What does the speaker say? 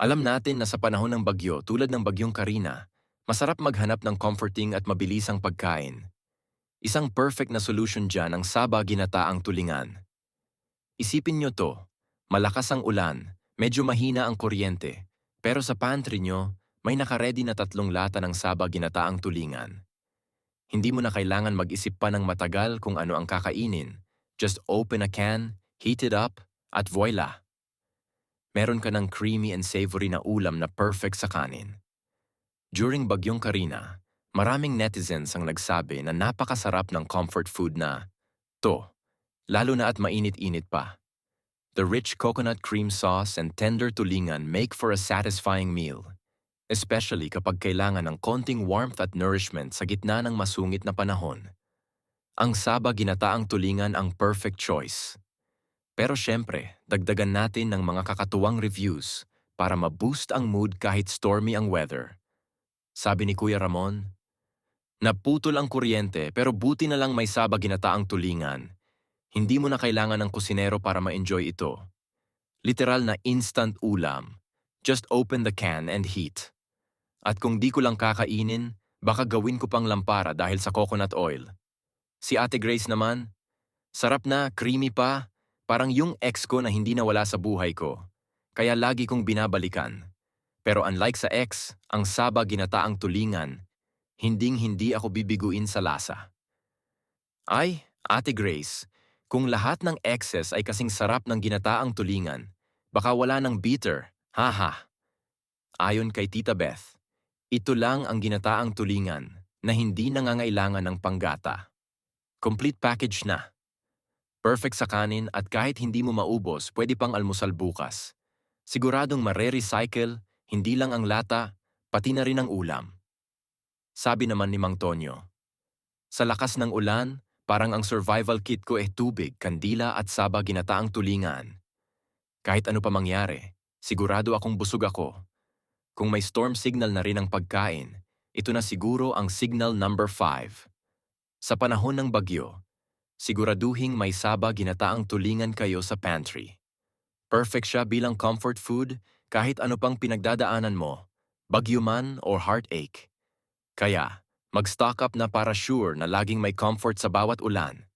Alam natin na sa panahon ng bagyo tulad ng bagyong Karina, masarap maghanap ng comforting at mabilisang pagkain. Isang perfect na solution dyan ang saba ginataang tulingan. Isipin nyo to, malakas ang ulan, medyo mahina ang kuryente, pero sa pantry nyo, may nakaredy na 3 lata ng saba ginataang tulingan. Hindi mo na kailangan mag-isip pa ng matagal kung ano ang kakainin. Just open a can, heat it up, at voila! Meron ka ng creamy and savory na ulam na perfect sa kanin. During Bagyong Karina, maraming netizens ang nagsabi na napakasarap ng comfort food na to, lalo na at mainit-init pa. The rich coconut cream sauce and tender tulingan make for a satisfying meal, especially kapag kailangan ng konting warmth at nourishment sa gitna ng masungit na panahon. Ang saba ginataang tulingan ang perfect choice. Pero syempre, dagdagan natin ng mga kakatuwang reviews para ma-boost ang mood kahit stormy ang weather. Sabi ni Kuya Ramon, naputol ang kuryente pero buti na lang may saba ginataang tulingan. Hindi mo na kailangan ng kusinero para ma-enjoy ito. Literal na instant ulam. Just open the can and heat. At kung di ko lang kakainin, baka gawin ko pang lampara dahil sa coconut oil. Si Ate Grace naman, sarap na, creamy pa, parang yung ex ko na hindi nawala sa buhay ko. Kaya lagi kong binabalikan. Pero unlike sa ex, ang saba ginataang tulingan, hinding-hindi ako bibiguin sa lasa. Ay, Ate Grace, kung lahat ng exes ay kasing sarap ng ginataang tulingan, baka wala ng bitter, haha. Ayon kay Tita Beth, ito lang ang ginataang tulingan na hindi nangangailangan ng panggata. Complete package na. Perfect sa kanin at kahit hindi mo maubos, pwede pang almusal bukas. Siguradong mare-recycle, hindi lang ang lata, pati na rin ang ulam. Sabi naman ni Mang Tonyo, sa lakas ng ulan, parang ang survival kit ko tubig, kandila at saba ginataang tulingan. Kahit ano pa mangyari, sigurado akong busog ako. Kung may storm signal na rin ang pagkain, ito na siguro ang signal number 5. Sa panahon ng bagyo, siguraduhing may saba ginataang tulingan kayo sa pantry. Perfect siya bilang comfort food kahit ano pang pinagdadaanan mo, bagyo man or heartache. Kaya, mag-stock up na para sure na laging may comfort sa bawat ulan.